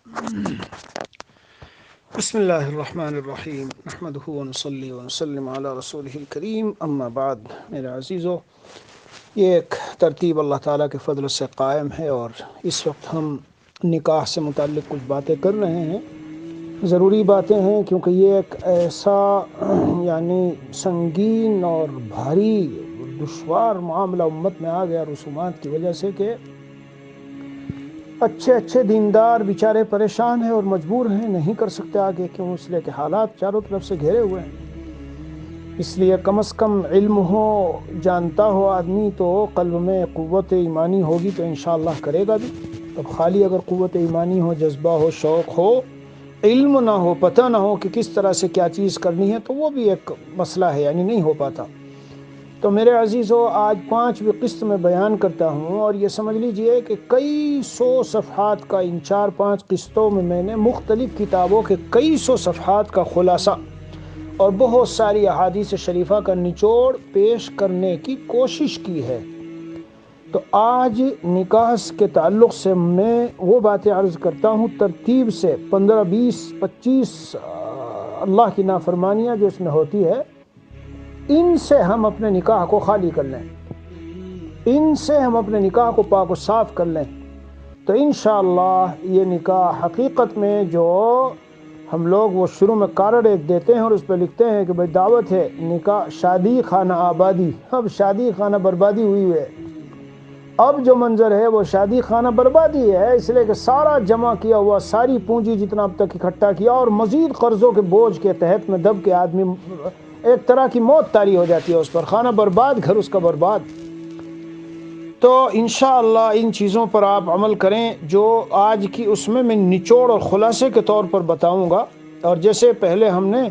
بسم اللہ الرحمن الرحیم نحمدہ ونصلی ونسلم علی رسولہ الکریم اما بعد. میرے عزیزو، یہ ایک ترتیب اللہ تعالیٰ کے فضل سے قائم ہے، اور اس وقت ہم نکاح سے متعلق کچھ باتیں کر رہے ہیں. ضروری باتیں ہیں کیونکہ یہ ایک ایسا سنگین اور بھاری دشوار معاملہ امت میں آ گیا رسومات کی وجہ سے کہ اچھے دیندار بیچارے پریشان ہیں اور مجبور ہیں، نہیں کر سکتے آگے. کیوں؟ اس لیے کہ حالات چاروں طرف سے گھیرے ہوئے ہیں. اس لیے کم از کم علم ہو، جانتا ہو آدمی، تو قلب میں قوت ایمانی ہوگی تو انشاءاللہ کرے گا بھی. اب خالی اگر قوت ایمانی ہو، جذبہ ہو، شوق ہو، علم نہ ہو، پتہ نہ ہو کہ کس طرح سے کیا چیز کرنی ہے، تو وہ بھی ایک مسئلہ ہے، نہیں ہو پاتا. تو میرے عزیزو، آج 5ویں قسط میں بیان کرتا ہوں، اور یہ سمجھ لیجئے کہ کئی سو صفحات کا ان 4-5 قسطوں میں نے مختلف کتابوں کے کئی سو صفحات کا خلاصہ اور بہت ساری احادیث شریفہ کا نچوڑ پیش کرنے کی کوشش کی ہے. تو آج نکاح کے تعلق سے میں وہ باتیں عرض کرتا ہوں ترتیب سے، 15 20 25 اللہ کی نافرمانیاں جو اس میں ہوتی ہے، ان سے ہم اپنے نکاح کو خالی کر لیں، ان سے ہم اپنے نکاح کو پاک و صاف کر لیں، تو انشاءاللہ یہ نکاح حقیقت میں جو ہم لوگ وہ شروع میں کارڈ ایک دیتے ہیں اور اس پہ لکھتے ہیں کہ بھئی دعوت ہے نکاح شادی خانہ آبادی. اب شادی خانہ بربادی ہوئی ہے. اب جو منظر ہے وہ شادی خانہ بربادی ہے، اس لیے کہ سارا جمع کیا ہوا، ساری پونجی جتنا اب تک اکٹھا کیا، اور مزید قرضوں کے بوجھ کے تحت میں دب کے آدمی ایک طرح کی موت طاری ہو جاتی ہے اس پر. خانہ برباد، گھر اس کا برباد. تو انشاءاللہ ان چیزوں پر آپ عمل کریں جو آج کی اس میں نچوڑ اور خلاصے کے طور پر بتاؤں گا. اور جیسے پہلے ہم نے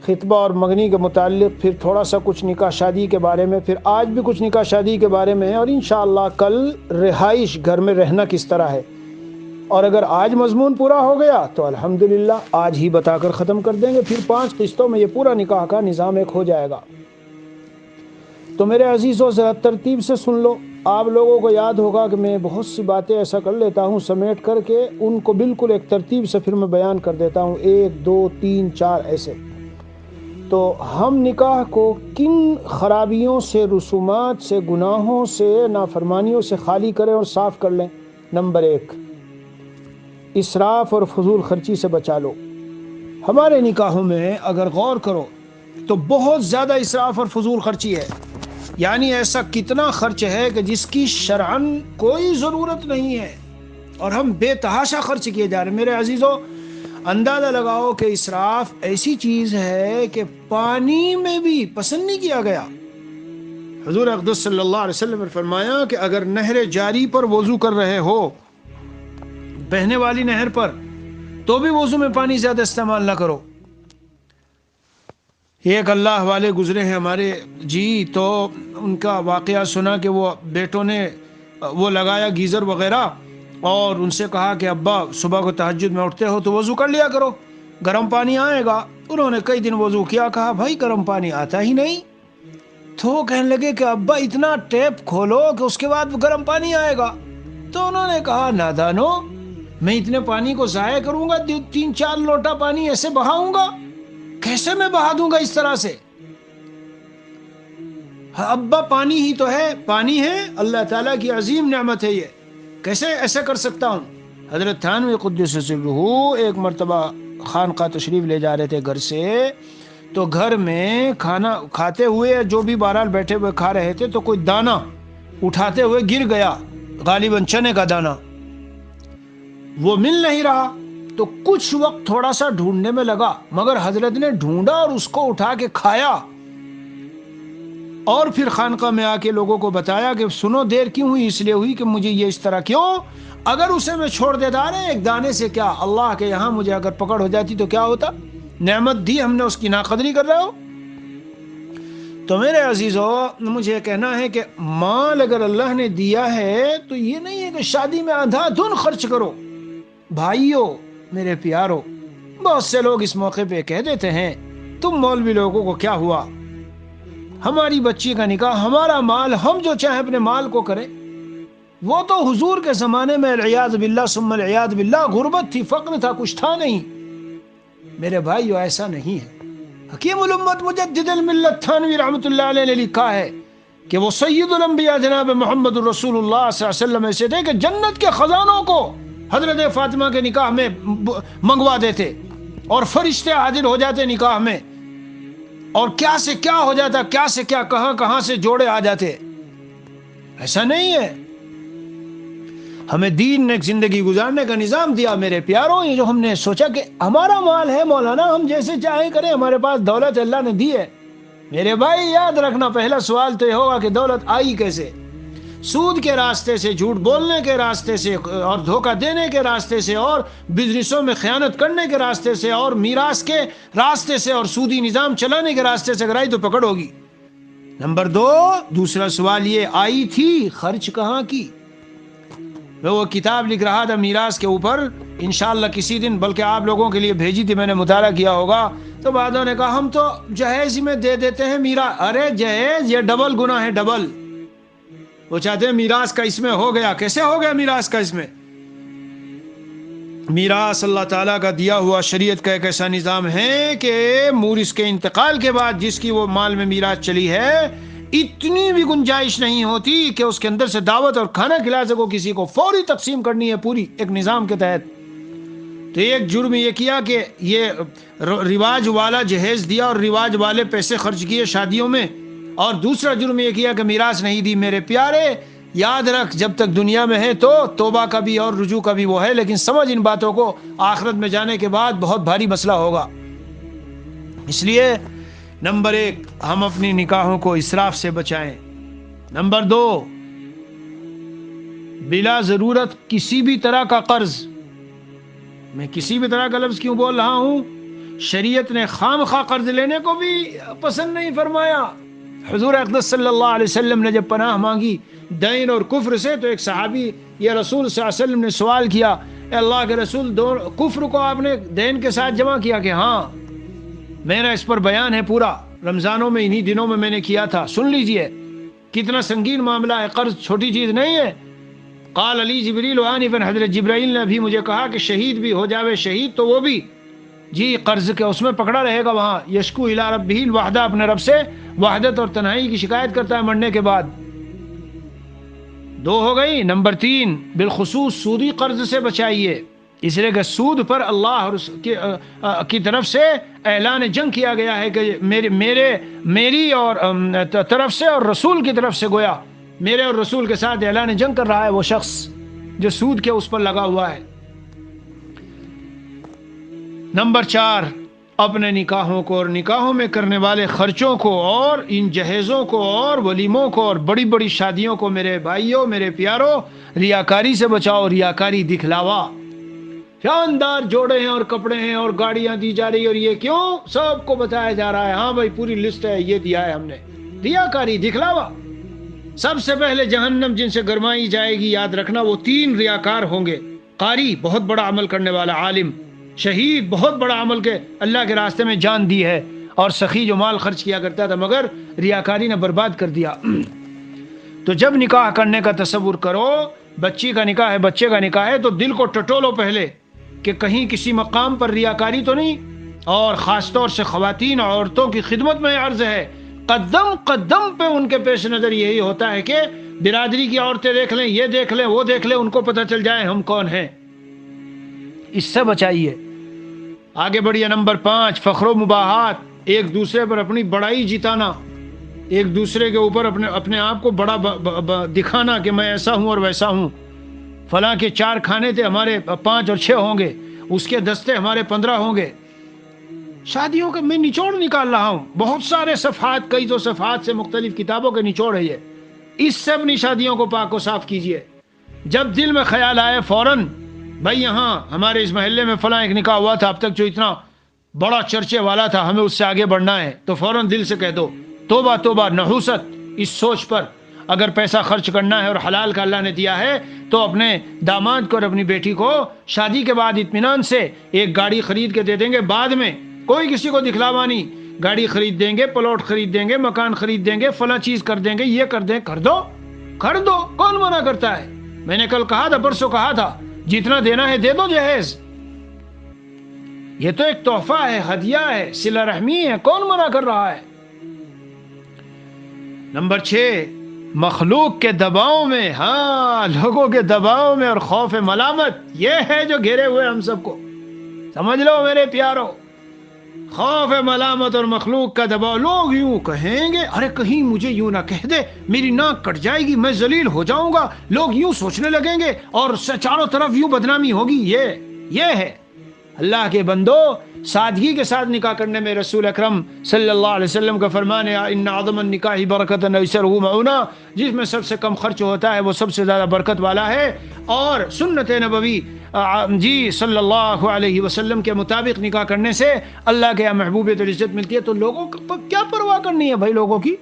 خطبہ اور مغنی کے متعلق، پھر تھوڑا سا کچھ نکاح شادی کے بارے میں، پھر آج بھی کچھ نکاح شادی کے بارے میں ہے، اور انشاءاللہ کل رہائش گھر میں رہنا کس طرح ہے. اور اگر آج مضمون پورا ہو گیا تو الحمدللہ آج ہی بتا کر ختم کر دیں گے، پھر 5 قسطوں میں یہ پورا نکاح کا نظام ایک ہو جائے گا. تو میرے عزیزو، ذرا ترتیب سے سن لو. آپ لوگوں کو یاد ہوگا کہ میں بہت سی باتیں ایسا کر لیتا ہوں سمیٹ کر کے، ان کو بالکل ایک ترتیب سے پھر میں بیان کر دیتا ہوں، 1 2 3 4 ایسے. تو ہم نکاح کو کن خرابیوں سے، رسومات سے، گناہوں سے، نافرمانیوں سے خالی کریں اور صاف کر لیں. نمبر 1، اسراف اور فضول خرچی سے بچا لو. ہمارے نکاحوں میں اگر غور کرو تو بہت زیادہ اسراف اور فضول خرچی ہے. ایسا کتنا خرچ ہے کہ جس کی شرعاً کوئی ضرورت نہیں ہے، اور ہم بے تحاشا خرچ کیے جا رہے ہیں. میرے عزیزو، اندازہ لگاؤ کہ اسراف ایسی چیز ہے کہ پانی میں بھی پسند نہیں کیا گیا. حضور اقدس صلی اللہ علیہ وسلم نے فرمایا کہ اگر نہر جاری پر وضو کر رہے ہو، بہنے والی نہر پر، تو بھی وضو میں پانی زیادہ استعمال نہ کرو. ایک اللہ والے گزرے ہیں ہمارے جی، تو ان کا واقعہ سنا کہ وہ بیٹوں نے وہ لگایا گیزر وغیرہ، اور ان سے کہا کہ ابا صبح کو تہجد میں اٹھتے ہو تو وضو کر لیا کرو، گرم پانی آئے گا. انہوں نے کئی دن وضو کیا، کہا بھائی گرم پانی آتا ہی نہیں. تو وہ کہنے لگے کہ ابا اتنا ٹیپ کھولو کہ اس کے بعد گرم پانی آئے گا. تو انہوں نے کہا نادانو، میں اتنے پانی کو ضائع کروں گا؟ 3-4 لوٹا پانی ایسے بہاؤں گا؟ کیسے میں بہا دوں گا اس طرح سے؟ ابا پانی ہی تو ہے، پانی ہے، اللہ تعالیٰ کی عظیم نعمت ہے، یہ کیسے ایسے کر سکتا ہوں؟ حضرت تھانوی قدس سرہ ایک مرتبہ خانقاہ تشریف لے جا رہے تھے گھر سے، تو گھر میں کھانا کھاتے ہوئے، جو بھی بہرحال بیٹھے ہوئے کھا رہے تھے، تو کوئی دانہ اٹھاتے ہوئے گر گیا، غالباً چنے کا دانہ. وہ مل نہیں رہا، تو کچھ وقت تھوڑا سا ڈھونڈنے میں لگا، مگر حضرت نے ڈھونڈا اور اس کو اٹھا کے کھایا، اور پھر خانقاہ میں آ کے لوگوں کو بتایا کہ سنو دیر کیوں ہوئی؟ اس لیے ہوئی کہ مجھے یہ اس طرح. کیوں؟ اگر اسے میں چھوڑ دیتا رہے ایک دانے سے، کیا اللہ کے یہاں مجھے اگر پکڑ ہو جاتی تو کیا ہوتا؟ نعمت دی ہم نے، اس کی ناقدری کر رہے ہو. تو میرے عزیزو، مجھے کہنا ہے کہ مال اگر اللہ نے دیا ہے تو یہ نہیں ہے کہ شادی میں آدھا دھن خرچ کرو. بھائیو میرے پیارو، بہت سے لوگ اس موقع پہ کہہ دیتے ہیں تم مولوی لوگوں کو کیا ہوا، ہماری بچی کا نکاح، ہمارا مال، ہم جو چاہیں اپنے مال کو کریں. وہ تو حضور کے زمانے میں العیاذ باللہ ثم العیاذ باللہ غربت تھی، فقر تھا، کچھ تھا نہیں۔ میرے بھائیو ایسا نہیں ہے۔ حکیم الامت مجدد الملت تھانوی رحمۃ اللہ علیہ نے لکھا ہے کہ وہ سید الانبیاء جناب محمد الرسول اللہ صلی اللہ علیہ وسلم ایسے تھے کہ جنت کے خزانوں کو حضرت فاطمہ کے نکاح میں منگوا دیتے اور فرشتے حاضر ہو جاتے نکاح میں، اور کیا سے کیا ہو جاتا، کیا سے کیا، کہاں کہاں سے جوڑے آ جاتے۔ ایسا نہیں ہے۔ ہمیں دین نے ایک زندگی گزارنے کا نظام دیا میرے پیاروں۔ یہ جو ہم نے سوچا کہ ہمارا مال ہے مولانا، ہم جیسے چاہیں کریں، ہمارے پاس دولت اللہ نے دی ہے۔ میرے بھائی یاد رکھنا، پہلا سوال تو یہ ہوگا کہ دولت آئی کیسے؟ سود کے راستے سے، جھوٹ بولنے کے راستے سے، اور دھوکہ دینے کے راستے سے، اور بزنسوں میں خیانت کرنے کے راستے سے، اور میراث کے راستے سے، اور سودی نظام چلانے کے راستے سے اگر آئی تو پکڑ ہوگی۔ نمبر دو، دوسرا سوال یہ آئی تھی خرچ کہاں کی؟ میں وہ کتاب لکھ رہا تھا میراث کے اوپر، انشاءاللہ کسی دن، بلکہ آپ لوگوں کے لیے بھیجی تھی، میں نے مطالعہ کیا ہوگا، تو بعدوں نے کہا ہم تو جہیز میں دے دیتے ہیں میراث۔ ارے جہیز یہ ڈبل گناہ ہے، ڈبل۔ وہ چاہتے ہیں میراث کا اس میں ہو گیا، کیسے ہو گیا میراث کا اس میں؟ میراث اللہ تعالیٰ کا دیا ہوا شریعت کا ایک ایسا نظام ہے کہ مورث کے انتقال کے بعد جس کی وہ مال میں میراث چلی ہے، اتنی بھی گنجائش نہیں ہوتی کہ اس کے اندر سے دعوت اور کھانا کھلا سکو کسی کو، فوری تقسیم کرنی ہے پوری ایک نظام کے تحت۔ تو ایک جرم یہ کیا کہ یہ رواج والا جہیز دیا اور رواج والے پیسے خرچ کیے شادیوں میں، اور دوسرا جرم یہ کیا کہ میراث نہیں دی۔ میرے پیارے یاد رکھ، جب تک دنیا میں ہے تو توبہ کا بھی اور رجوع کا بھی وہ ہے، لیکن سمجھ ان باتوں کو، آخرت میں جانے کے بعد بہت بھاری مسئلہ ہوگا۔ اس لیے نمبر ایک، ہم اپنی نکاحوں کو اسراف سے بچائیں۔ نمبر دو، بلا ضرورت کسی بھی طرح کا قرض، میں کسی بھی طرح کا لفظ کیوں بول رہا ہوں؟ شریعت نے خام خواہ قرض لینے کو بھی پسند نہیں فرمایا۔ حضور اقدس صلی اللہ علیہ وسلم نے جب پناہ مانگی دین اور کفر سے، تو ایک صحابی یہ رسول صلی اللہ علیہ وسلم نے سوال کیا، اے اللہ کے رسول، کفر کو آپ نے دین کے ساتھ جمع کیا؟ کہ ہاں، میرا اس پر بیان ہے پورا، رمضانوں میں انہی دنوں میں نے کیا تھا، سن لیجئے کتنا سنگین معاملہ ہے، قرض چھوٹی چیز نہیں ہے۔ قال علی جبریل آنفا، حضرت جبرائیل نے بھی مجھے کہا کہ شہید بھی ہو جاوے شہید تو وہ بھی جی قرض کے اس میں پکڑا رہے گا، وہاں یشکو الی ربہ الوحدہ، اپنے رب سے وحدت اور تنہائی کی شکایت کرتا ہے مرنے کے بعد۔ دو ہو گئی۔ نمبر تین، بالخصوص سودی قرض سے بچائیے، اس لیے کہ سود پر اللہ کی طرف سے اعلان جنگ کیا گیا ہے کہ میری اور طرف سے اور رسول کی طرف سے، گویا میرے اور رسول کے ساتھ اعلان جنگ کر رہا ہے وہ شخص جو سود کے اس پر لگا ہوا ہے۔ نمبر چار، اپنے نکاحوں کو اور نکاحوں میں کرنے والے خرچوں کو اور ان جہیزوں کو اور ولیموں کو اور بڑی بڑی شادیوں کو میرے بھائیوں، میرے پیاروں، ریاکاری سے بچاؤ۔ ریاکاری، دکھلاوا، شاندار جوڑے ہیں اور کپڑے ہیں اور گاڑیاں دی جا رہی، اور یہ کیوں سب کو بتایا جا رہا ہے، ہاں بھائی پوری لسٹ ہے، یہ دیا ہے ہم نے۔ ریاکاری، دکھلاوا، سب سے پہلے جہنم جن سے گرمائی جائے گی، یاد رکھنا وہ تین ریاکار ہوں گے: قاری، بہت بڑا عمل کرنے والا، عالم، شہید، بہت بڑا عمل کے اللہ کے راستے میں جان دی ہے، اور سخی جو مال خرچ کیا کرتا تھا مگر ریاکاری نے برباد کر دیا۔ تو جب نکاح کرنے کا تصور کرو، بچی کا نکاح ہے، بچے کا نکاح ہے، تو دل کو ٹٹولو پہلے کہ کہیں کسی مقام پر ریاکاری تو نہیں۔ اور خاص طور سے خواتین اور عورتوں کی خدمت میں عرض ہے، قدم قدم پہ ان کے پیش نظر یہی ہوتا ہے کہ برادری کی عورتیں دیکھ لیں، یہ دیکھ لیں، وہ دیکھ لیں، ان کو پتہ چل جائے ہم کون ہیں۔ اس سے بچائیے۔ آگے بڑھیے۔ نمبر پانچ، فخر و مباحات، ایک دوسرے پر اپنی بڑائی جتانا، ایک دوسرے کے اوپر اپنے آپ کو بڑا دکھانا کہ میں ایسا ہوں اور ویسا ہوں، فلاں کے 4 کھانے تھے، ہمارے 5 اور 6 ہوں گے، اس کے دستے ہمارے 15 ہوں گے۔ شادیوں کا میں نچوڑ نکال رہا ہوں، بہت سارے صفحات، کئی تو صفحات سے مختلف کتابوں کے نچوڑ ہے یہ۔ اس سے اپنی شادیوں کو پاک و صاف کیجئے۔ جب دل میں خیال آئے فوراً، بھائی یہاں ہمارے اس محلے میں فلاں ایک نکاح ہوا تھا، اب تک جو اتنا بڑا چرچے والا تھا، ہمیں اس سے آگے بڑھنا ہے، تو فوراً دل سے کہہ دو توبہ توبہ، نحوست اس سوچ پر۔ اگر پیسہ خرچ کرنا ہے اور حلال کا اللہ نے دیا ہے تو اپنے داماد کو اور اپنی بیٹی کو شادی کے بعد اطمینان سے ایک گاڑی خرید کے دے دیں گے، بعد میں کوئی کسی کو دکھلاوا نہیں، گاڑی خرید دیں گے، پلاٹ خرید دیں گے، مکان خرید دیں گے، فلاں چیز کر دیں گے، یہ کر دیں، کر دو، کر دو، کون منع کرتا ہے؟ میں نے کل کہا تھا، پرسوں کہا تھا، جتنا دینا ہے دے دو جہیز، یہ تو ایک تحفہ ہے، ہدیہ ہے، صلہ رحمی ہے، کون منع کر رہا ہے؟ نمبر 6، مخلوق کے دباؤ میں، ہاں لوگوں کے دباؤ میں اور خوف ملامت، یہ ہے جو گھیرے ہوئے ہم سب کو، سمجھ لو میرے پیارو، خوف ملامت اور مخلوق کا دباؤ۔ لوگ یوں کہیں گے، ارے کہیں مجھے یوں نہ کہہ دے، میری ناک کٹ جائے گی، میں ذلیل ہو جاؤں گا، لوگ یوں سوچنے لگیں گے اور چاروں طرف یوں بدنامی ہوگی، یہ ہے۔ اللہ کے بندو، سادگی کے ساتھ نکاح کرنے میں رسول اکرم صلی اللہ علیہ وسلم کا فرمان ہے، ان اعظم النکاح برکۃ ایسرہ معونہ، جس میں سب سے کم خرچ ہوتا ہے وہ سب سے زیادہ برکت والا ہے، اور سنت نبوی جی صلی اللہ علیہ وسلم کے مطابق نکاح کرنے سے اللہ کے یہاں محبوبیت اور عزت ملتی ہے۔ تو لوگوں کو کیا پرواہ کرنی ہے بھائی، لوگوں کی؟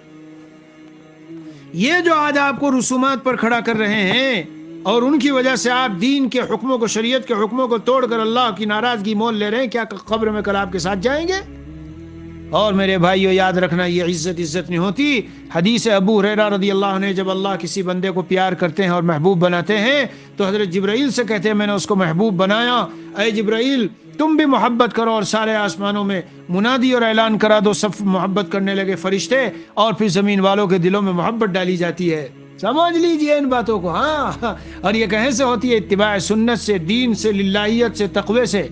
یہ جو آج آپ کو رسومات پر کھڑا کر رہے ہیں اور ان کی وجہ سے آپ دین کے حکموں کو، شریعت کے حکموں کو توڑ کر اللہ کی ناراضگی مول لے رہے ہیں، کیا قبر میں کل آپ کے ساتھ جائیں گے؟ اور میرے بھائیو یاد رکھنا، یہ عزت نہیں ہوتی۔ حدیث ابو ہریرہ رضی اللہ عنہ، جب اللہ کسی بندے کو پیار کرتے ہیں اور محبوب بناتے ہیں تو حضرت جبرائیل سے کہتے ہیں میں نے اس کو محبوب بنایا، اے جبرائیل تم بھی محبت کرو، اور سارے آسمانوں میں منادی اور اعلان کرا دو، سب محبت کرنے لگے فرشتے، اور پھر زمین والوں کے دلوں میں محبت ڈالی جاتی ہے۔ سمجھ لیجئے ان باتوں کو، ہاں۔ اور یہ کہیں سے ہوتی ہے؟ اتباع سنت سے، دین سے، للہیت سے، تقوی سے،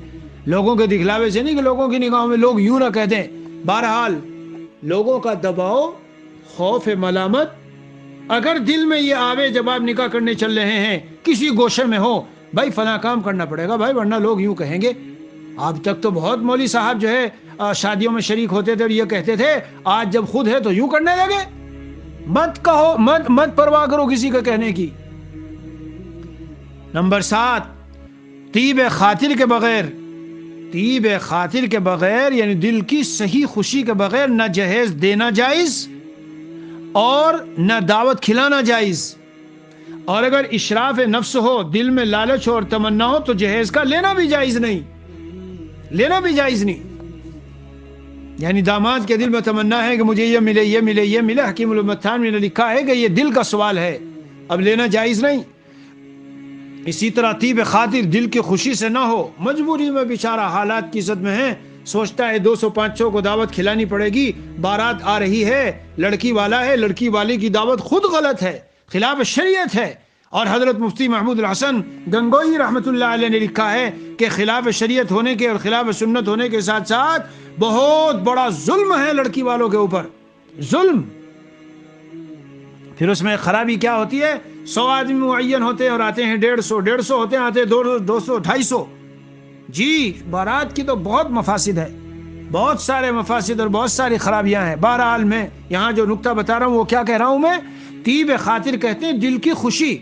لوگوں کے دکھلاوے سے نہیں کہ لوگوں کی نگاہوں میں لوگ یوں نہ کہہ دیں۔ بہرحال لوگوں کا دباؤ، خوف ملامت، اگر دل میں یہ آوے جب آپ نکاح کرنے چل رہے ہیں، کسی گوشے میں ہو، بھائی فلاں کام کرنا پڑے گا بھائی، ورنہ لوگ یوں کہیں گے۔ اب تک تو بہت مولوی صاحب جو ہے شادیوں میں شریک ہوتے تھے اور یہ کہتے تھے، آج جب خود ہے تو یوں کرنے لگے۔ مت کہو، مت پرواہ کرو کسی کا کہنے کی۔ نمبر 7، طیب خاطر کے بغیر یعنی دل کی صحیح خوشی کے بغیر نہ جہیز دینا جائز اور نہ دعوت کھلانا جائز، اور اگر اشراف نفس ہو، دل میں لالچ ہو اور تمنا ہو تو جہیز کا لینا بھی جائز نہیں۔ یعنی داماد کے دل میں تمنا ہے کہ مجھے یہ ملے، یہ ملے، یہ ملے، حکیم الامتحان نے لکھا ہے کہ یہ دل کا سوال ہے، اب لینا جائز نہیں۔ اسی طرح طیب خاطر دل کی خوشی سے نہ ہو، مجبوری میں بیچارہ حالات کی زد میں ہے، سوچتا ہے 200-500 کو دعوت کھلانی پڑے گی، بارات آ رہی ہے، لڑکی والا ہے، لڑکی والے کی دعوت خود غلط ہے، خلاف شریعت ہے۔ اور حضرت مفتی محمود الحسن گنگوئی رحمۃ اللہ علیہ نے لکھا ہے کہ خلاف شریعت ہونے کے اور خلاف سنت ہونے کے ساتھ ساتھ بہت بڑا ظلم ہے لڑکی والوں کے اوپر، ظلم۔ پھر اس میں خرابی کیا ہوتی ہے؟ 100 آدمی معین ہوتے ہیں اور آتے ہیں 150 ہوتے ہیں، آتے ہیں 200 250۔ جی بارات کی تو بہت مفاسد ہے، بہت سارے مفاسد اور بہت ساری خرابیاں ہیں۔ بہرحال میں یہاں جو نقطہ بتا رہا ہوں وہ کیا کہہ رہا ہوں میں؟ طیب خاطر کہتے ہیں دل کی خوشی۔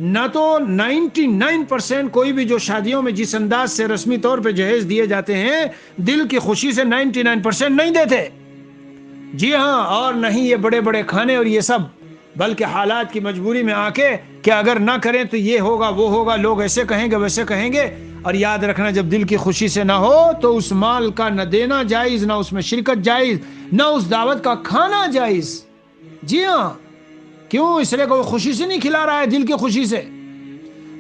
نہ تو 99% کوئی بھی جو شادیوں میں جس انداز سے رسمی طور پہ جہیز دیے جاتے ہیں، دل کی خوشی سے 99% نہیں دیتے، جی ہاں، اور نہیں یہ بڑے بڑے کھانے اور یہ سب، بلکہ حالات کی مجبوری میں آ کے کہ اگر نہ کریں تو یہ ہوگا وہ ہوگا، لوگ ایسے کہیں گے ویسے کہیں گے۔ اور یاد رکھنا، جب دل کی خوشی سے نہ ہو تو اس مال کا نہ دینا جائز، نہ اس میں شرکت جائز، نہ اس دعوت کا کھانا جائز۔ جی ہاں، کیوں؟ اس لیے کہ وہ خوشی سے نہیں کھلا رہا ہے، دل کی خوشی سے۔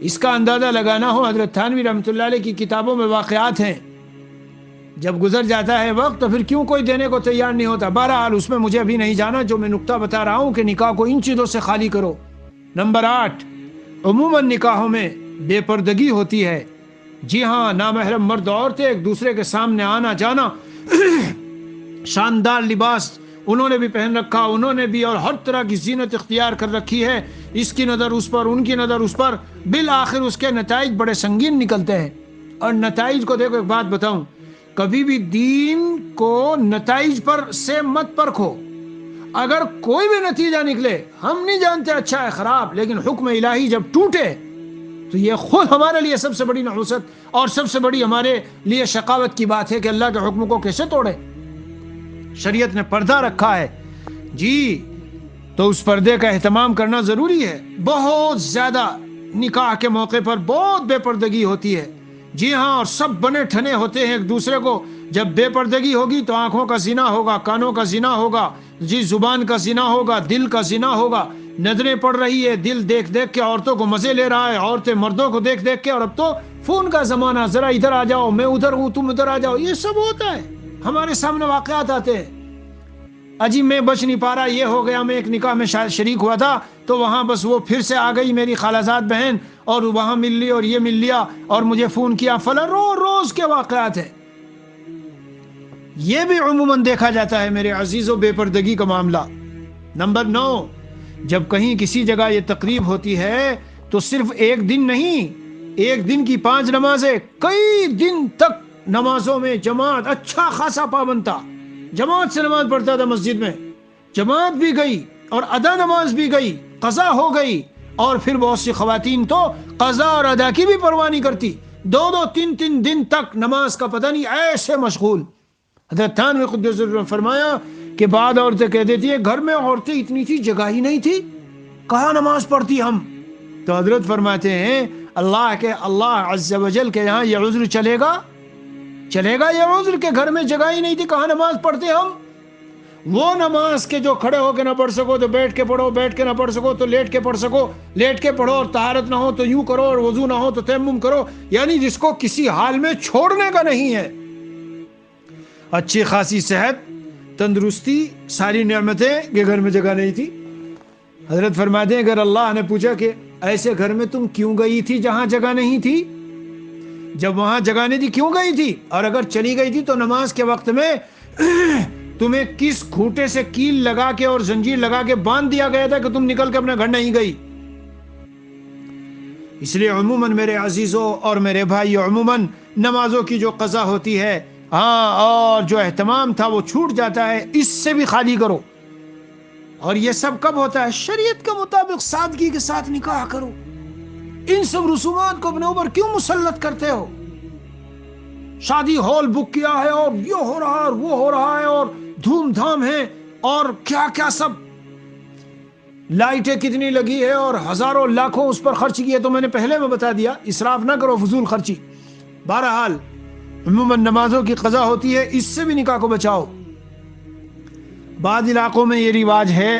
اس کا اندازہ لگانا ہو، حضرت تھانوی رحمۃ اللہ علیہ کی کتابوں میں واقعات ہیں، جب گزر جاتا ہے وقت تو پھر کیوں کوئی دینے کو تیار نہیں ہوتا۔ بہرحال اس میں مجھے ابھی نہیں جانا، جو میں نقطہ بتا رہا ہوں کہ نکاح کو ان چیزوں سے خالی کرو۔ نمبر 8، عموماً نکاحوں میں بے پردگی ہوتی ہے۔ جی ہاں، نامحرم مرد عورتیں ایک دوسرے کے سامنے آنا جانا، شاندار لباس انہوں نے بھی پہن رکھا، انہوں نے بھی، اور ہر طرح کی زینت اختیار کر رکھی ہے، اس کی نظر اس پر، ان کی نظر اس پر، بالآخر اس کے نتائج بڑے سنگین نکلتے ہیں۔ اور نتائج کو دیکھو، ایک بات بتاؤں، کبھی بھی دین کو نتائج پر سے مت پرکھو۔ اگر کوئی بھی نتیجہ نکلے، ہم نہیں جانتے اچھا ہے خراب، لیکن حکم الہی جب ٹوٹے تو یہ خود ہمارے لیے سب سے بڑی نحوست اور سب سے بڑی ہمارے لیے شقاوت کی بات ہے کہ اللہ کے حکم کو کیسے توڑے۔ شریعت نے پردہ رکھا ہے، جی، تو اس پردے کا اہتمام کرنا ضروری ہے۔ بہت زیادہ نکاح کے موقع پر بہت بے پردگی ہوتی ہے، جی ہاں، اور سب بنے ٹھنے ہوتے ہیں ایک دوسرے کو۔ جب بے پردگی ہوگی تو آنکھوں کا زنا ہوگا، کانوں کا زنا ہوگا، جی زبان کا زنا ہوگا، دل کا زنا ہوگا، نظریں پڑ رہی ہے، دل دیکھ دیکھ کے عورتوں کو مزے لے رہا ہے، عورتیں مردوں کو دیکھ دیکھ کے، اور اب تو فون کا زمانہ، ذرا ادھر آ جاؤ، میں ادھر ہوں تم ادھر آ جاؤ، یہ سب ہوتا ہے، ہمارے سامنے واقعات آتے ہیں۔ اجی میں بچ نہیں پا رہا، یہ ہو گیا، میں ایک نکاح میں شریک ہوا تھا تو وہاں بس وہ پھر سے آ گئی میری خالازاد بہن، اور وہاں مل لی اور یہ مل لیا اور مجھے فون کیا، فلاں روز کے واقعات ہیں۔ یہ بھی عموماً دیکھا جاتا ہے میرے عزیزوں، بے پردگی کا معاملہ۔ نمبر 9، جب کہیں کسی جگہ یہ تقریب ہوتی ہے تو صرف ایک دن نہیں، ایک دن کی 5 نمازیں، کئی دن تک نمازوں میں جماعت، اچھا خاصا پابند تھا، جماعت سے نماز پڑھتا تھا مسجد میں، جماعت بھی گئی اور ادا نماز بھی گئی، قضا ہو گئی، اور پھر بہت سی خواتین تو قضا اور ادا کی بھی پرواہ نہیں کرتی، 2 3 دن تک نماز کا پتہ نہیں، ایسے مشغول۔ حضرت تھانوی قدس سرہ نے فرمایا کہ بعد عورتیں کہہ دیتی ہے گھر میں عورتیں اتنی تھی، جگہ ہی نہیں تھی، کہاں نماز پڑھتی ہم؟ تو حضرت فرماتے ہیں اللہ عز و جل کے یہاں یہ عذر چلے گا یہ عذر کہ گھر میں جگہ ہی نہیں تھی، کہاں نماز پڑھتے ہم؟ وہ نماز کے جو کھڑے ہو کے نہ پڑھ سکو تو بیٹھ کے پڑھو، بیٹھ کے نہ پڑھ سکو تو لیٹ کے پڑھ سکو، لیٹ کے پڑھو، اور طہارت نہ ہو تو یوں کرو، اور وضو نہ ہو تو تیمم کرو، یعنی جس کو کسی حال میں چھوڑنے کا نہیں ہے۔ اچھی خاصی صحت، تندرستی، ساری نعمتیں کہ گھر میں جگہ نہیں تھی۔ حضرت فرماتے ہیں اگر اللہ نے پوچھا کہ ایسے گھر میں تم کیوں گئی تھی جہاں جگہ نہیں تھی، جب وہاں جگہ نہیں تھی کیوں گئی تھی، اور اگر چلی گئی تھی تو نماز کے وقت میں تمہیں کس کھوٹے سے کیل لگا کے اور زنجیر لگا کے باندھ دیا گیا تھا کہ تم نکل کے اپنے گھر نہیں گئی؟ اس لیے عموماً میرے عزیزوں اور میرے بھائی، عموماً نمازوں کی جو قضا ہوتی ہے، اور جو اہتمام تھا وہ چھوٹ جاتا ہے، اس سے بھی خالی کرو۔ اور یہ سب کب ہوتا ہے؟ شریعت کے مطابق سادگی کے ساتھ نکاح کرو۔ ان سب رسومات کو اپنے اوپر کیوں مسلط کرتے ہو؟ شادی ہال بک کیا ہے اور یہ ہو رہا ہے اور وہ ہو رہا ہے اور دھوم دھام ہے اور کیا کیا سب، لائٹیں کتنی لگی ہے اور ہزاروں لاکھوں اس پر خرچ کیے، تو میں نے پہلے میں بتا دیا، اسراف نہ کرو، فضول خرچی۔ بہرحال عموماً نمازوں کی قضا ہوتی ہے، اس سے بھی نکاح کو بچاؤ۔ بعض علاقوں میں یہ رواج ہے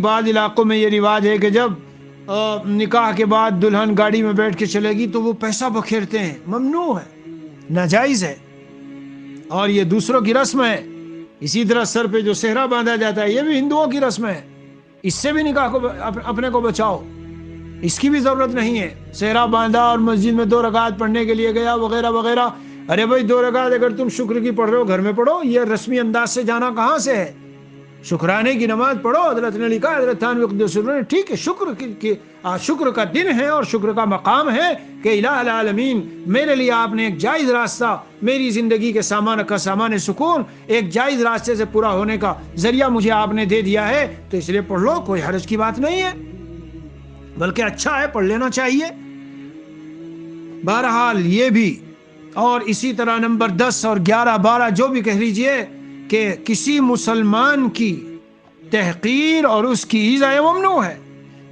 بعض علاقوں میں یہ رواج ہے کہ جب نکاح کے بعد دلہن گاڑی میں بیٹھ کے چلے گی تو وہ پیسہ بکھیرتے ہیں، ممنوع ہے، ناجائز ہے، اور یہ دوسروں کی رسم ہے۔ اسی طرح سر پہ جو صحرا باندھا جاتا ہے، یہ بھی ہندوؤں کی رسم ہے، اس سے بھی نکاح کو اپنے کو بچاؤ، اس کی بھی ضرورت نہیں ہے۔ صحرا باندھا اور مسجد میں 2 رکعت پڑھنے کے لیے گیا وغیرہ وغیرہ، ارے بھائی 2 رکعت اگر تم شکر کی پڑھ رہے ہو گھر میں پڑھو، یہ رسمی انداز سے جانا کہاں سے ہے؟ شکرانے کی نماز پڑھو۔ حضرت نے لکھا، حضرت تھانوی قدس سرہ نے، ٹھیک ہے شکر کا دن ہے اور شکر کا مقام ہے کہ الہ العالمین میرے لیے آپ نے ایک جائز راستہ، میری زندگی کے سامان سکون ایک جائز راستے سے پورا ہونے کا ذریعہ مجھے آپ نے دے دیا ہے، تو اس لیے پڑھ لو، کوئی حرج کی بات نہیں ہے، بلکہ اچھا ہے، پڑھ لینا چاہیے۔ بہرحال یہ بھی، اور اسی طرح نمبر 10 اور 11 12 جو بھی کہہ لیجئے، کہ کسی مسلمان کی تحقیر اور اس کی ایذا ممنوع ہے۔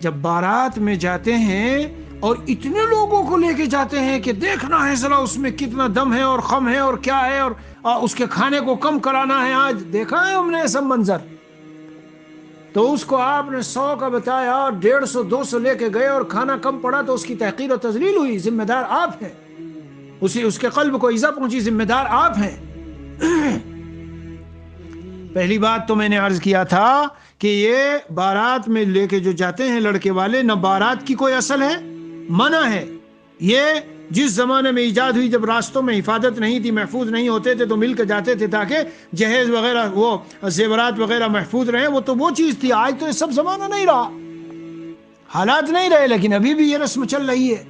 جب بارات میں جاتے ہیں اور اتنے لوگوں کو لے کے جاتے ہیں کہ دیکھنا ہے ذرا اس میں کتنا دم ہے اور خم ہے اور کیا ہے، اور اس کے کھانے کو کم کرانا ہے، آج دیکھا ہے ہم نے ایسا منظر، تو اس کو آپ نے 100 کا بتایا اور 150 200 لے کے گئے اور کھانا کم پڑا، تو اس کی تحقیر و تذلیل ہوئی، ذمہ دار آپ ہیں، اس کے قلب کو ایذا پہنچی، ذمہ دار آپ ہیں۔ پہلی بات تو میں نے عرض کیا تھا کہ یہ بارات میں لے کے جو جاتے ہیں لڑکے والے، نہ بارات کی کوئی اصل ہے، منع ہے۔ یہ جس زمانے میں ایجاد ہوئی، جب راستوں میں حفاظت نہیں تھی، محفوظ نہیں ہوتے تھے، تو مل کے جاتے تھے تاکہ جہیز وغیرہ، وہ زیورات وغیرہ محفوظ رہیں، وہ تو وہ چیز تھی۔ آج تو یہ سب زمانہ نہیں رہا، حالات نہیں رہے، لیکن ابھی بھی یہ رسم چل رہی ہے۔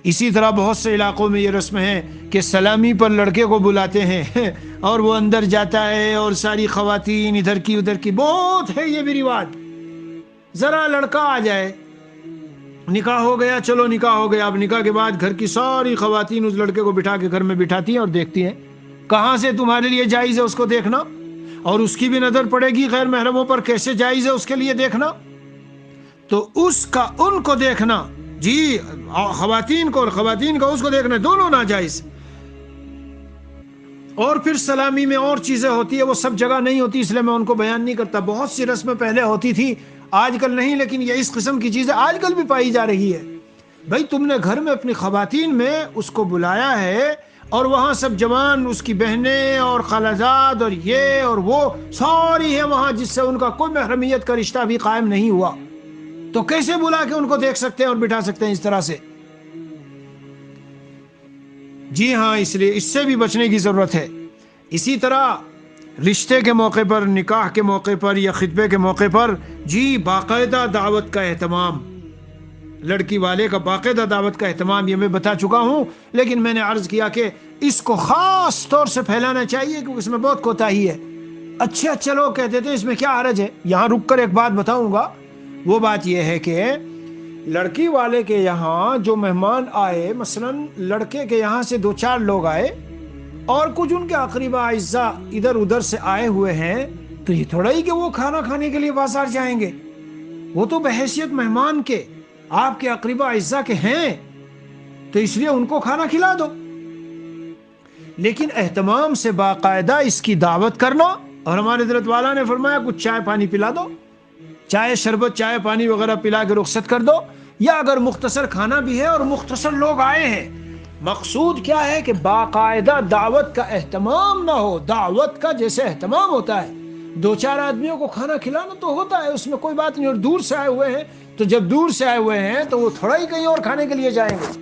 اسی طرح بہت سے علاقوں میں یہ رسم ہے کہ سلامی پر لڑکے کو بلاتے ہیں اور وہ اندر جاتا ہے اور ساری خواتین ادھر کی ادھر کی، بہت ہے یہ بھی رواج۔ ذرا لڑکا آ جائے، نکاح ہو گیا، چلو نکاح ہو گیا، اب نکاح کے بعد گھر کی ساری خواتین اس لڑکے کو بٹھا کے گھر میں بٹھاتی ہیں اور دیکھتی ہیں کہاں سے تمہارے لیے جائز ہے اس کو دیکھنا، اور اس کی بھی نظر پڑے گی غیر محرموں پر، کیسے جائز ہے اس کے لیے دیکھنا، تو اس کا ان کو دیکھنا، جی خواتین کو اور خواتین کا اس کو دیکھنا، دونوں ناجائز۔ اور پھر سلامی میں اور چیزیں ہوتی ہے، وہ سب جگہ نہیں ہوتی، اس لیے میں ان کو بیان نہیں کرتا۔ بہت سی رسمیں پہلے ہوتی تھی، آج کل نہیں لیکن یہ اس قسم کی چیزیں آج کل بھی پائی جا رہی ہے. بھائی تم نے گھر میں اپنی خواتین میں اس کو بلایا ہے اور وہاں سب جوان اس کی بہنیں اور خالازاد اور یہ اور وہ ساری ہیں وہاں جس سے ان کا کوئی محرمیت کا رشتہ بھی قائم نہیں ہوا, تو کیسے بلا کے ان کو دیکھ سکتے ہیں اور بٹھا سکتے ہیں اس طرح سے؟ جی ہاں, اس لیے اس سے بھی بچنے کی ضرورت ہے. اسی طرح رشتے کے موقع پر, نکاح کے موقع پر یا خطبے کے موقع پر جی باقاعدہ دعوت کا اہتمام, لڑکی والے کا باقاعدہ دعوت کا اہتمام, یہ میں بتا چکا ہوں, لیکن میں نے عرض کیا کہ اس کو خاص طور سے پھیلانا چاہیے کیونکہ اس میں بہت کوتاہی ہے. اچھے لوگ کہتے تھے اس میں کیا حرج ہے. یہاں رک کر ایک بات بتاؤں گا, وہ بات یہ ہے کہ لڑکی والے کے یہاں جو مہمان آئے, مثلا لڑکے کے یہاں سے 2-4 لوگ آئے اور کچھ ان کے اقربا اعزاء ادھر ادھر سے آئے ہوئے ہیں, تو یہ تھوڑا ہی کہ وہ کھانا کھانے کے لیے بازار جائیں گے. وہ تو بحیثیت مہمان کے آپ کے اقربا اعزاء کے ہیں, تو اس لیے ان کو کھانا کھلا دو. لیکن اہتمام سے باقاعدہ اس کی دعوت کرنا, اور ہمارے حضرت والا نے فرمایا کچھ چائے پانی پلا دو, چائے شربت چائے پانی وغیرہ پلا کے رخصت کر دو, یا اگر مختصر کھانا بھی ہے اور مختصر لوگ آئے ہیں, مقصود کیا ہے کہ باقاعدہ دعوت کا اہتمام نہ ہو. دعوت کا جیسے اہتمام ہوتا ہے, 2-4 آدمیوں کو کھانا کھلانا تو ہوتا ہے, اس میں کوئی بات نہیں. اور دور سے آئے ہوئے ہیں, تو جب دور سے آئے ہوئے ہیں تو وہ تھوڑا ہی کہیں اور کھانے کے لیے جائیں گے.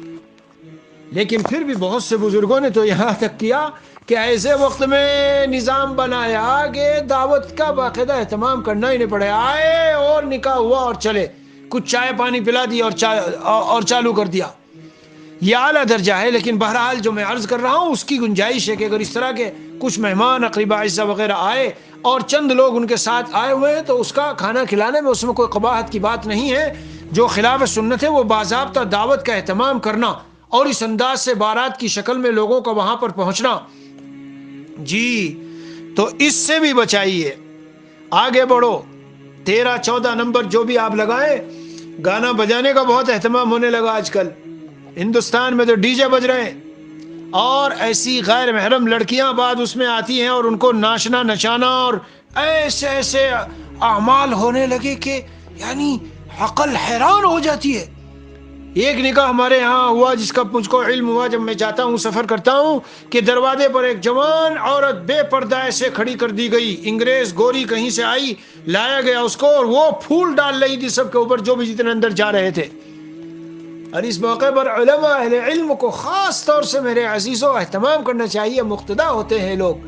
لیکن پھر بھی بہت سے بزرگوں نے تو یہاں تک کیا کہ ایسے وقت میں نظام بنایا کہ دعوت کا باقاعدہ اہتمام کرنا ہی نہیں پڑے. آئے اور نکاح ہوا اور چلے, کچھ چائے پانی پلا دی اور چالو کر دیا. یہ اعلیٰ درجہ ہے, لیکن بہرحال جو میں عرض کر رہا ہوں اس کی گنجائش ہے کہ اگر اس طرح کے کچھ مہمان اقربا اعزاء وغیرہ آئے اور چند لوگ ان کے ساتھ آئے ہوئے ہیں, تو اس کا کھانا کھلانے میں اس میں کوئی قباحت کی بات نہیں ہے. جو خلاف سنت ہے وہ باضابطہ دعوت کا اہتمام کرنا اور اس انداز سے بارات کی شکل میں لوگوں کا وہاں پر پہنچنا, جی تو اس سے بھی بچائیے. آگے بڑھو. 13-14 نمبر جو بھی آپ لگائیں, گانا بجانے کا بہت اہتمام ہونے لگا آج کل ہندوستان میں, تو ڈی جے بج رہے ہیں اور ایسی غیر محرم لڑکیاں بعد اس میں آتی ہیں اور ان کو ناچنا نچانا اور ایسے ایسے اعمال ہونے لگے کہ یعنی عقل حیران ہو جاتی ہے. ایک نکاح ہمارے ہاں ہوا جس کا مجھ کو علم ہوا جب میں جاتا ہوں سفر کرتا ہوں, کہ دروازے پر ایک جوان عورت بے پردہ ایسے کھڑی کر دی گئی. انگریز گوری کہیں سے آئی, لایا گیا اس کو, اور وہ پھول ڈال رہی تھی سب کے اوپر جو بھی جتنے اندر جا رہے تھے. اور اس موقع پر علماء اہل علم کو خاص طور سے میرے عزیزوں اہتمام کرنا چاہیے. مقتدا ہوتے ہیں لوگ,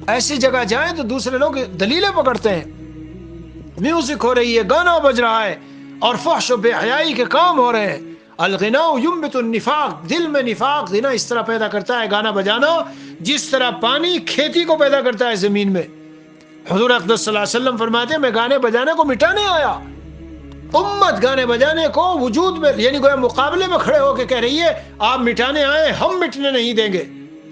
ایسی جگہ جائیں تو دوسرے لوگ دلیلیں پکڑتے ہیں. میوزک ہو رہی ہے, گانا بج رہا ہے اور فحش و بے حیائی کے کام ہو رہے ہیں. الغناء ينبت النفاق, دل میں نفاق غنا اس طرح پیدا کرتا ہے گانا بجانا جس طرح پانی کھیتی کو پیدا کرتا ہے زمین میں. حضور اقدس صلی اللہ علیہ وسلم فرماتے ہیں میں گانے بجانے کو مٹانے آیا. امت گانے بجانے کو وجود میں یعنی گویا مقابلے میں کھڑے ہو کے کہہ رہی ہے آپ مٹانے آئے, ہم مٹنے نہیں دیں گے.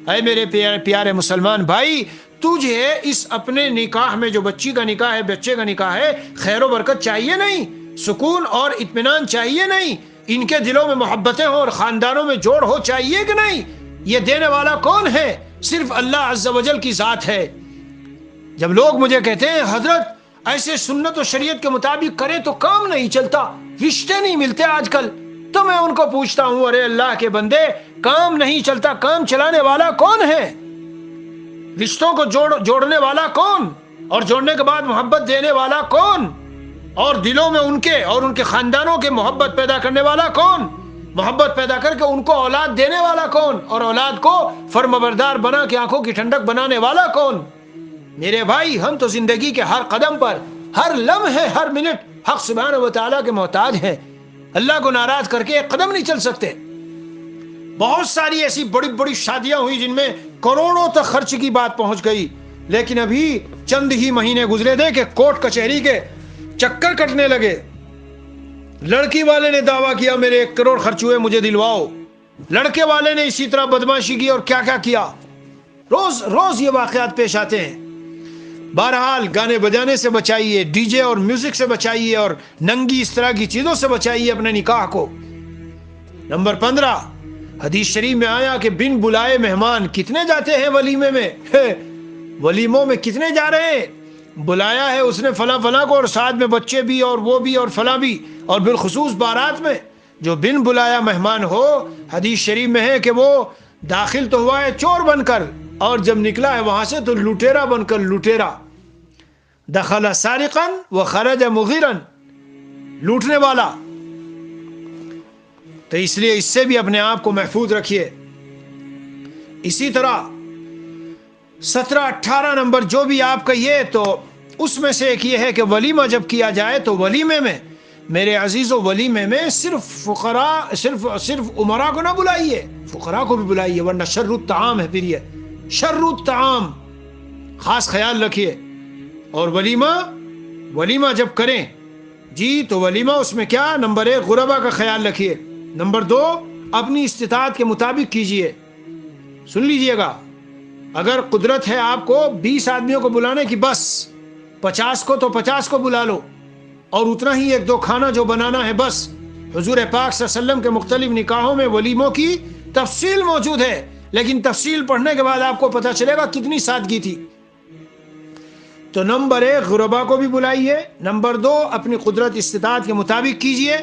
اے میرے پیارے مسلمان بھائی, تجھے اس اپنے نکاح میں جو بچی کا نکاح ہے, بچے کا نکاح ہے, خیر و برکت چاہیے نہیں, سکون اور اطمینان چاہیے نہیں, ان کے دلوں میں محبتیں ہوں اور خاندانوں میں جوڑ ہو چاہیے کہ نہیں؟ یہ دینے والا کون ہے؟ صرف اللہ عز و جل کی ذات ہے. جب لوگ مجھے کہتے ہیں حضرت ایسے سنت و شریعت کے مطابق کرے تو کام نہیں چلتا, رشتے نہیں ملتے آج کل, تو میں ان کو پوچھتا ہوں ارے اللہ کے بندے, کام نہیں چلتا, کام چلانے والا کون ہے؟ رشتوں کو جوڑنے والا کون, اور جوڑنے کے بعد محبت دینے والا کون, اور دلوں میں ان کے اور ان کے خاندانوں کے محبت پیدا کرنے والا کون, محبت پیدا کر کے ان کو اولاد دینے والا کون, اور اولاد کو فرمانبردار بنا کے آنکھوں کی ٹھنڈک بنانے والا کون؟ میرے بھائی, ہم تو زندگی کے ہر قدم پر, ہر لمحے, ہر منٹ حق سبحانہ و تعالیٰ کے محتاج ہیں. اللہ کو ناراض کر کے ایک قدم نہیں چل سکتے. بہت ساری ایسی بڑی بڑی شادیاں ہوئی جن میں کروڑوں تک خرچ کی بات پہنچ گئی, لیکن ابھی چند ہی مہینے گزرے تھے کہ کورٹ کچہری کے چکر کٹنے لگے. لڑکی والے نے دعویٰ کیا میرے 1 کروڑ خرچ ہوئے, مجھے دلواؤ. لڑکے والے نے اسی طرح بدماشی کی اور کیا کیا کیا. روز روز یہ واقعات پیش آتے ہیں. بہرحال گانے بجانے سے بچائیے, ڈی جے اور میوزک سے بچائیے, اور ننگی اس طرح کی چیزوں سے بچائیے اپنے نکاح کو. نمبر 15, حدیث شریف میں آیا کہ بن بلائے مہمان کتنے جاتے ہیں ولیمے میں, ولیموں میں کتنے جا رہے ہیں. بلایا ہے اس نے فلاں فلاں کو، اور ساتھ میں بچے بھی اور وہ بھی اور فلاں بھی، اور بالخصوص بارات میں جو بن بلایا مہمان ہو، حدیث شریف میں ہے کہ وہ داخل تو ہوا ہے چور بن کر، اور جب نکلا ہے وہاں سے تو لٹیرا بن کر، لٹیرا دخل سارقا وخرج مغیرا، لوٹنے والا. تو اس لیے اس سے بھی اپنے آپ کو محفوظ رکھیے. اسی طرح 17-18 نمبر جو بھی آپ کہیے، تو اس میں سے ایک یہ ہے کہ ولیمہ جب کیا جائے تو ولیمے میں میرے عزیزو، ولیمے میں صرف فقراء، صرف امراء کو نہ بلائیے، فقراء کو بھی بلائیے، ورنہ شر الطعام ہے. پھر یہ شر الطعام خاص خیال رکھیے. اور ولیمہ جب کریں جی تو ولیمہ اس میں کیا، نمبر 1 غربا کا خیال رکھیے، نمبر 2 اپنی استطاعت کے مطابق کیجئے. سن لیجئے گا، اگر قدرت ہے آپ کو 20 آدمیوں کو بلانے کی، بس 50 کو تو 50 کو بلا لو، اور اتنا ہی 1-2 کھانا جو بنانا ہے بس. حضور پاک صلی اللہ علیہ وسلم کے مختلف نکاحوں میں ولیموں کی تفصیل موجود ہے، لیکن تفصیل پڑھنے کے بعد آپ کو پتہ چلے گا کتنی سادگی تھی. تو نمبر 1 غربا کو بھی بلائیے، نمبر 2 اپنی قدرت استطاعت کے مطابق کیجئے،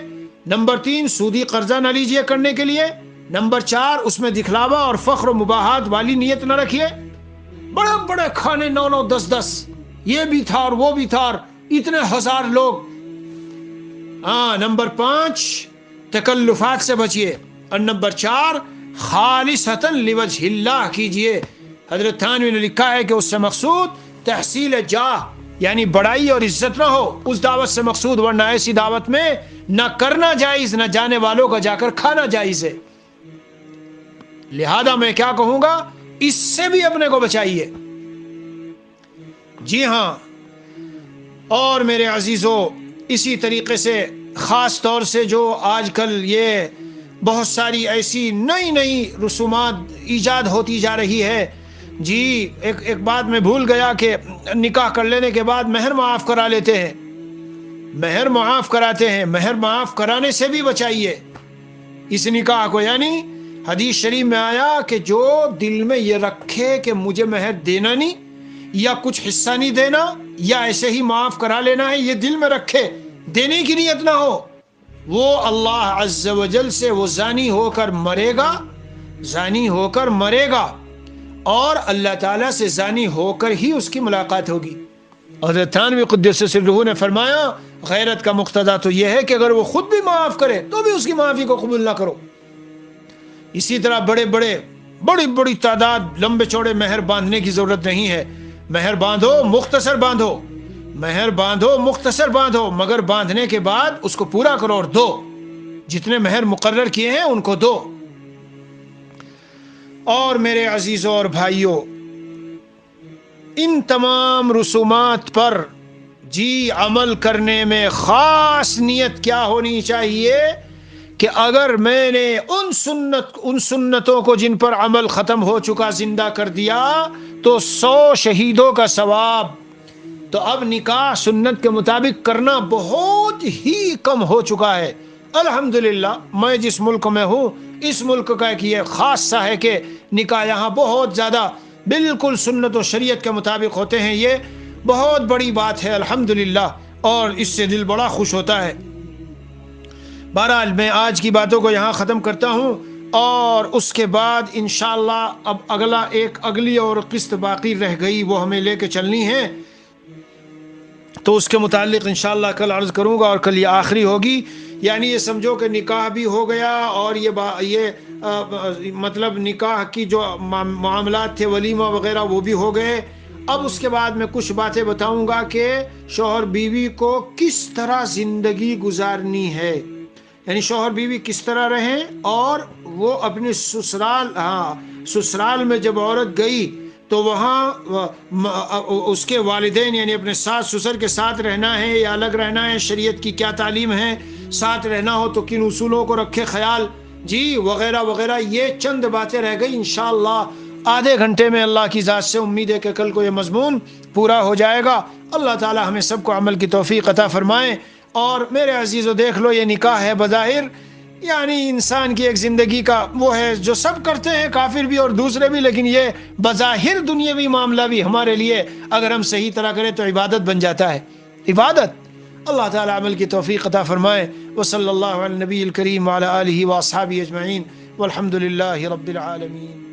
نمبر 3 سودی قرضہ نہ لیجئے کرنے کے لیے، نمبر 4 اس میں دکھلاوا اور فخر و مباحات والی نیت نہ رکھیے. بڑے بڑے کھانے 9-9 10-10 یہ بھی تھا اور وہ بھی تھا، اور اتنے ہزار لوگ. نمبر 5 تکلفات سے بچیے، اور نمبر 4 خالصتاً لوجہ اللہ کیجئے. حضرت تھانوی نے لکھا ہے کہ اس سے مقصود تحصیل جاہ، یعنی بڑائی اور عزت نہ ہو اس دعوت سے مقصود، ورنہ ایسی دعوت میں نہ کرنا جائز، نہ جانے والوں کا جا کر کھانا جائز ہے. لہذا میں کیا کہوں گا، اس سے بھی اپنے کو بچائیے. جی ہاں، اور میرے عزیزو اسی طریقے سے خاص طور سے جو آج کل یہ بہت ساری ایسی نئی رسومات ایجاد ہوتی جا رہی ہے. جی ایک بات میں بھول گیا کہ نکاح کر لینے کے بعد مہر معاف کرا لیتے ہیں، مہر معاف کراتے ہیں. مہر معاف کرانے سے بھی بچائیے اس نکاح کو. یعنی حدیث شریف میں آیا کہ جو دل میں یہ رکھے کہ مجھے مہر دینا نہیں، یا کچھ حصہ نہیں دینا، یا ایسے ہی معاف کرا لینا ہے، یہ دل میں رکھے، دینے کی نیت نہ ہو، وہ اللہ عز و جل سے وہ زانی ہو کر مرے گا، زانی ہو کر مرے گا، اور اللہ تعالیٰ سے زانی ہو کر ہی اس کی ملاقات ہوگی. حضرت تھانوی قدس سرہ نے فرمایا غیرت کا مقتضا تو یہ ہے کہ اگر وہ خود بھی معاف کرے تو بھی اس کی معافی کو قبول نہ کرو. اسی طرح بڑی تعداد لمبے چوڑے مہر باندھنے کی ضرورت نہیں ہے. مہر باندھو، مختصر باندھو، مہر باندھو، مختصر باندھو، مگر باندھنے کے بعد اس کو پورا کرو اور دو. جتنے مہر مقرر کیے ہیں ان کو دو. اور میرے عزیزوں اور بھائیوں، ان تمام رسومات پر جی عمل کرنے میں خاص نیت کیا ہونی چاہیے کہ اگر میں نے ان سنتوں کو جن پر عمل ختم ہو چکا زندہ کر دیا تو 100 شہیدوں کا ثواب. تو اب نکاح سنت کے مطابق کرنا بہت ہی کم ہو چکا ہے. الحمدللہ میں جس ملک میں ہوں اس ملک کا ایک یہ خاصہ ہے کہ نکاح یہاں بہت زیادہ بالکل سنت و شریعت کے مطابق ہوتے ہیں. یہ بہت بڑی بات ہے الحمدللہ، اور اس سے دل بڑا خوش ہوتا ہے. بہرحال میں آج کی باتوں کو یہاں ختم کرتا ہوں، اور اس کے بعد انشاءاللہ اب اگلی اور قسط باقی رہ گئی، وہ ہمیں لے کے چلنی ہے، تو اس کے متعلق انشاءاللہ کل عرض کروں گا، اور کل یہ آخری ہوگی. یعنی یہ سمجھو کہ نکاح بھی ہو گیا، اور یہ مطلب نکاح کی جو معاملات تھے ولیمہ وغیرہ وہ بھی ہو گئے. اب اس کے بعد میں کچھ باتیں بتاؤں گا کہ شوہر بیوی کو کس طرح زندگی گزارنی ہے، یعنی شوہر بیوی کس طرح رہیں، اور وہ اپنے سسرال میں جب عورت گئی تو وہاں اس کے والدین یعنی اپنے ساس سسر کے ساتھ رہنا ہے یا الگ رہنا ہے، شریعت کی کیا تعلیم ہے، ساتھ رہنا ہو تو کن اصولوں کو رکھے خیال، جی وغیرہ وغیرہ. یہ چند باتیں رہ گئی. انشاءاللہ آدھے گھنٹے میں اللہ کی ذات سے امید ہے کہ کل کو یہ مضمون پورا ہو جائے گا. اللہ تعالی ہمیں سب کو عمل کی توفیق عطا فرمائے. اور میرے عزیزو دیکھ لو، یہ نکاح ہے بظاہر یعنی انسان کی ایک زندگی کا وہ ہے جو سب کرتے ہیں، کافر بھی اور دوسرے بھی، لیکن یہ بظاہر دنیاوی معاملہ بھی ہمارے لیے اگر ہم صحیح طرح کریں تو عبادت بن جاتا ہے. عبادت. اللہ تعالی عمل کی توفیق عطا فرمائے. وصلی اللہ علی النبی الکریم وعلی آلہ واصحابہ اجمعین والحمد للہ رب العالمین.